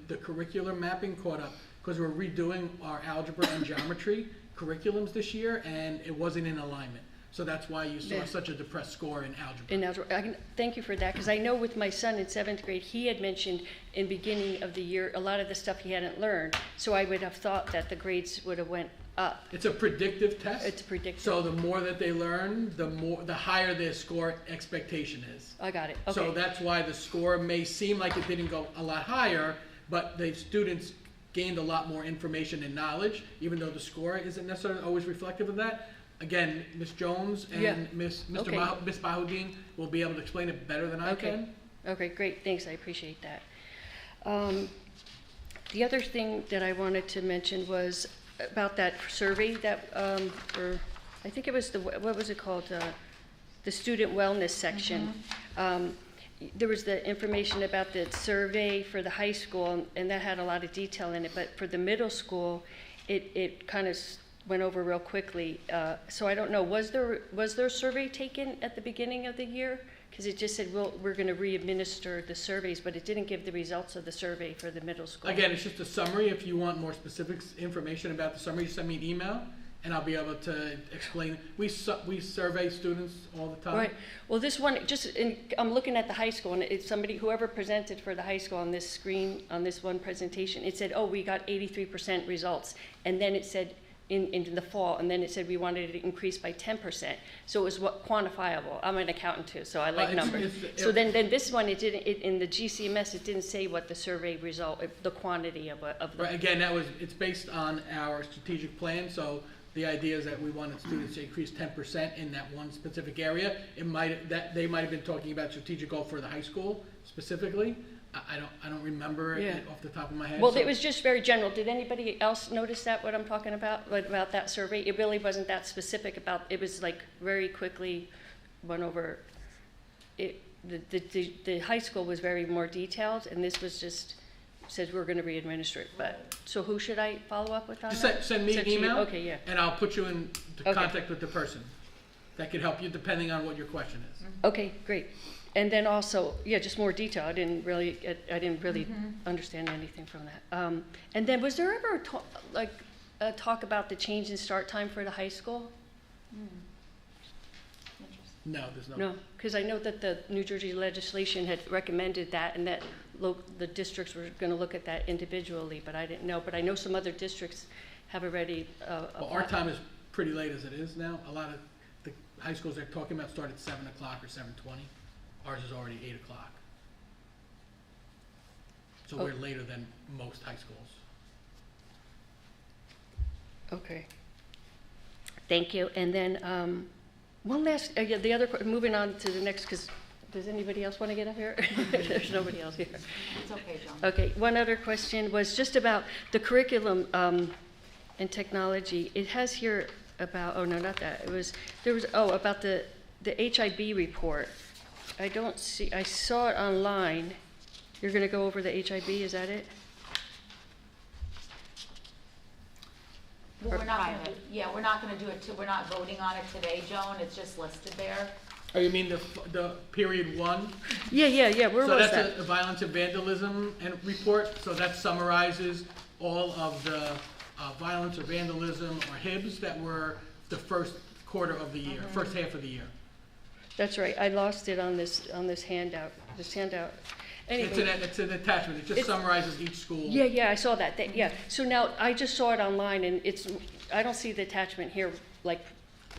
the curricular mapping caught up. because we're redoing our algebra and geometry curriculums this year, and it wasn't in alignment. So that's why you saw such a depressed score in algebra. In algebra, thank you for that, because I know with my son in 7th grade, he had mentioned in beginning of the year a lot of the stuff he hadn't learned. So I would have thought that the grades would have went up. It's a predictive test. It's predictive. So the more that they learn, the higher their score expectation is. I got it. Okay. So that's why the score may seem like it didn't go a lot higher, but the students gained a lot more information and knowledge, even though the score isn't necessarily always reflective of that. Again, Ms. Jones and Ms. Bahudin will be able to explain it better than I can. Okay, great. Thanks. I appreciate that. The other thing that I wanted to mention was about that survey that, or I think it was what was it called? The student wellness section. There was the information about the survey for the high school, and that had a lot of detail in it. But for the middle school, it kind of went over real quickly. So I don't know, was there a survey taken at the beginning of the year? Because it just said, well, we're going to re-administer the surveys, but it didn't give the results of the survey for the middle school. Again, it's just a summary. If you want more specific information about the summary, send me an email, and I'll be able to explain. We survey students all the time. Right. Well, this one, I'm looking at the high school, and it's whoever presented for the high school on this screen, on this one presentation, it said, oh, we got 83% results. And then it said, in the fall, and then it said we wanted it to increase by 10%. So it was quantifiable. I'm an accountant too, so I like numbers. So then this one, in the GCMS, it didn't say what the survey result, the quantity of the. Right, again, it's based on our strategic plan. So the idea is that we wanted students to increase 10% in that one specific area. They might have been talking about strategic goal for the high school specifically. I don't remember it off the top of my head. Well, it was just very general. Did anybody else notice that, what I'm talking about that survey? It really wasn't that specific about, it was like very quickly went over it. The high school was very more detailed, and this was just said we're going to re-administer it. But so who should I follow up with on that? Just send me an email. Okay, yeah. And I'll put you in contact with the person that could help you depending on what your question is. Okay, great. And then also, just more detail. I didn't really understand anything from that. And then, was there ever a talk about the change in start time for the high school? No, there's no. No, because I know that the New Jersey legislation had recommended that, and that the districts were going to look at that individually. But I didn't know. But I know some other districts have already. Well, our time is pretty late as it is now. A lot of the high schools they're talking about start at 7 o'clock or 7:20. Ours is already 8 o'clock. So we're later than most high schools. Okay. Thank you. And then one last, the other, moving on to the next, because does anybody else want to get up here? There's nobody else here. It's okay, John. Okay. One other question was just about the curriculum and technology. It has here about, oh no, not that. About the HIB report. I saw it online. You're going to go over the HIB, is that it? Well, we're not going to do it. We're not voting on it today, Joan. It's just listed there. Oh, you mean the period 1? Yeah. Where was that? So that's a violence and vandalism report. So that summarizes all of the violence or vandalism or HIBs that were the first quarter of the year, first half of the year. That's right. I lost it on this handout. Anyway, it's an attachment. It just summarizes each school. Yeah, I saw that. So now I just saw it online, and I don't see the attachment here.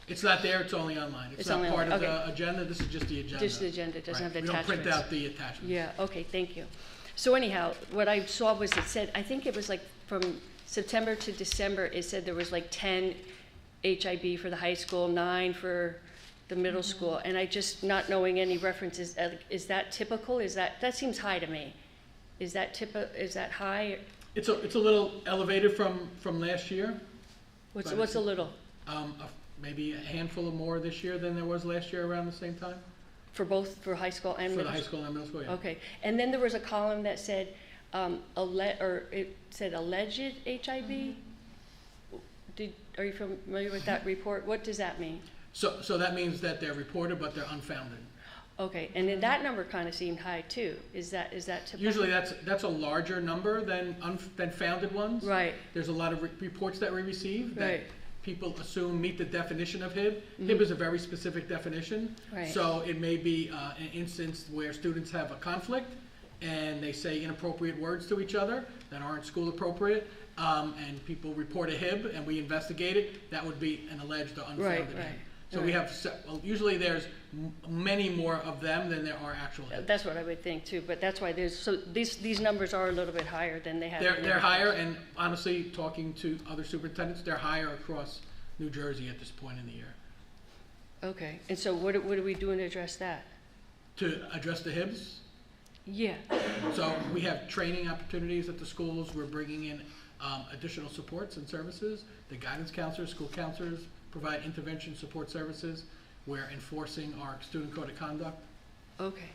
It's not there. It's only online. It's not part of the agenda. This is just the agenda. Just the agenda. It doesn't have the attachments. We don't print out the attachments. Yeah. Okay. Thank you. So anyhow, what I saw was it said, I think it was from September to December. It said there was 10 HIB for the high school, 9 for the middle school, and I just not knowing any references. Is that typical? That seems high to me? Is that high? It's a little elevated from last year. What's a little? Maybe a handful of more this year than there was last year around the same time. For high school and middle school? For the high school and middle school, yeah. Okay, and then there was a column that said it said alleged HIB. Are you familiar with that report? What does that mean? So that means that they're reported, but they're unfounded. Okay, and then that number kind of seemed high too. Is that typical? Usually that's a larger number than founded ones. Right. There's a lot of reports that we receive that Right. people assume meet the definition of HIB. HIB is a very specific definition. Right. So it may be an instance where students have a conflict and they say inappropriate words to each other that aren't school appropriate, and people report a HIB and we investigate it. That would be an alleged or unfounded HIB. So we have, usually there's many more of them than there are actual HIBs. That's what I would think too, but that's why these numbers are a little bit higher than they have. They're higher, and honestly, talking to other superintendents, they're higher across New Jersey at this point in the year. Okay, and so what are we doing to address that? To address the HIBs? Yeah. So we have training opportunities at the schools. We're bringing in additional supports and services. The guidance counselors, school counselors provide intervention support services. We're enforcing our student code of conduct. Okay.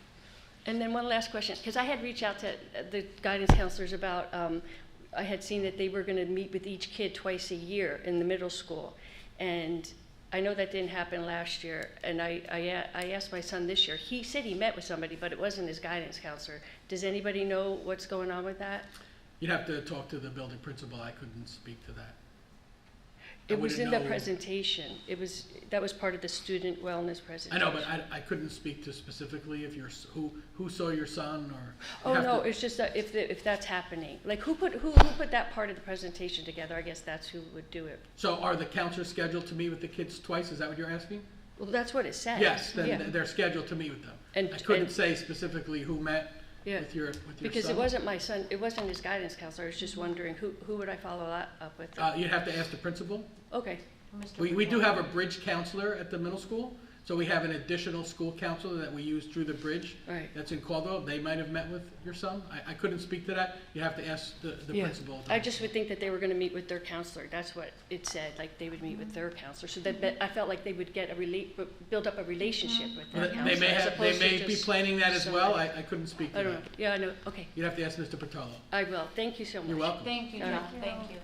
And then one last question, because I had reached out to the guidance counselors about, I had seen that they were going to meet with each kid twice a year in the middle school. And I know that didn't happen last year. And I asked my son this year. He said he met with somebody, but it wasn't his guidance counselor. Does anybody know what's going on with that? You'd have to talk to the building principal. I couldn't speak to that. It was in the presentation. That was part of the student wellness presentation. I know, but I couldn't speak to specifically if you're who saw your son or. Oh no, it's just that if that's happening, like who put that part of the presentation together? I guess that's who would do it. So are the counselors scheduled to meet with the kids twice? Is that what you're asking? Well, that's what it says. Yes, then they're scheduled to meet with them. And I couldn't say specifically who met with your because son. it wasn't my son. It wasn't his guidance counselor. I was just wondering who would I follow that up with? You'd have to ask the principal. Okay. We do have a bridge counselor at the middle school, so we have an additional school counselor that we use through the bridge. Right. That's in Caldwell. They might have met with your son. I couldn't speak to that. You have to ask the principal. I just would think that they were going to meet with their counselor. That's what it said. Like they would meet with their counselor, so that I felt like they would get build up a relationship with their counselor. They may be planning that as well. I couldn't speak to I don't that. know. Yeah, I know. Okay. You'd have to ask Mr. Bertolo. I will. Thank you so much. You're welcome. Thank you, John. Thank you.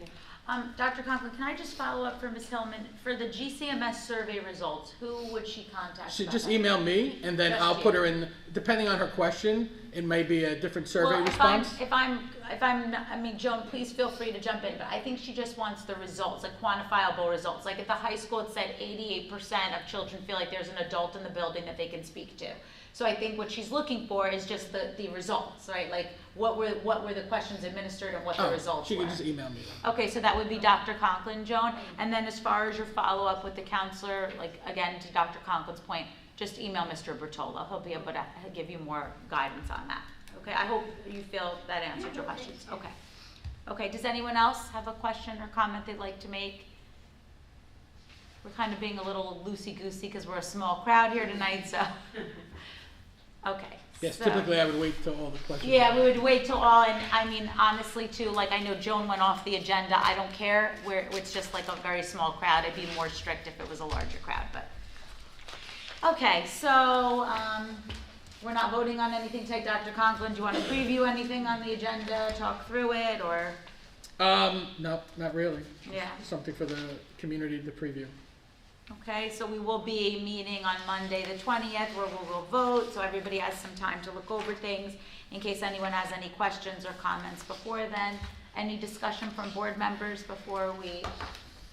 Dr. Conklin, can I just follow up for Ms. Hillman? For the GCMS survey results, who would she contact? She just email me, and then I'll put her in, depending on her question, it may be a different survey response. I mean, Joan, please feel free to jump in, but I think she just wants the results, like quantifiable results. Like at the high school, it said 88% of children feel like there's an adult in the building that they can speak to. So I think what she's looking for is just the results, right? Like what were the questions administered and what the results were. She can just email me. Okay, so that would be Dr. Conklin, Joan. And then as far as your follow-up with the counselor, like again, to Dr. Conklin's point, just email Mr. Bertolo. He'll be able to give you more guidance on that. Okay, I hope you feel that answered your questions. Okay. Okay, does anyone else have a question or comment they'd like to make? We're kind of being a little loosey-goosey because we're a small crowd here tonight, so. Okay. Yes, typically I would wait till all the questions. Yeah, we would wait till all, and I mean, honestly too, like I know Joan went off the agenda. I don't care where it's just like a very small crowd. I'd be more strict if it was a larger crowd, but. Okay, so we're not voting on anything tonight. Dr. Conklin, do you want to preview anything on the agenda, talk through it, or? No, not really. Yeah. Something for the community to preview. Okay, so we will be meeting on Monday the 20th where we will vote, so everybody has some time to look over things in case anyone has any questions or comments before then. Any discussion from board members before we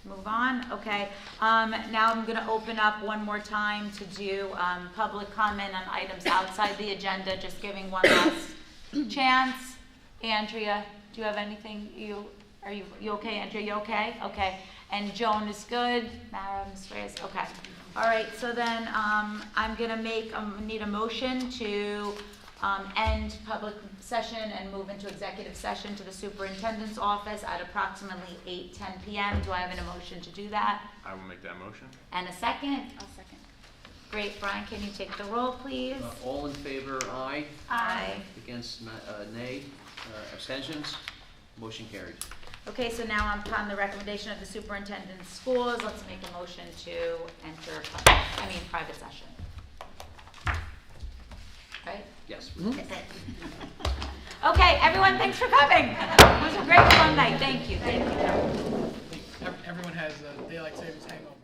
move on? Okay, now I'm going to open up one more time to do public comment on items outside the agenda, just giving one last chance. Andrea, do you have anything? Are you okay, Andrea? You okay? Okay. And Joan is good. Mara, Ms. Reyes, okay. All right, so then I'm gonna need a motion to end public session and move into executive session to the superintendent's office at approximately 8:10 p.m. Do I have a motion to do that? I will make that motion. And a second? I'll second. Great, Brian, can you take the roll, please? All in favor, aye. Aye. Against, nay. Abstentions? Motion carried. Okay, so now upon the recommendation of the superintendent of schools, let's make a motion to enter private session. Right? Yes. Okay, everyone, thanks for coming. It was a great fun night. Thank you. Thank you. Everyone has a daylight savings hangover.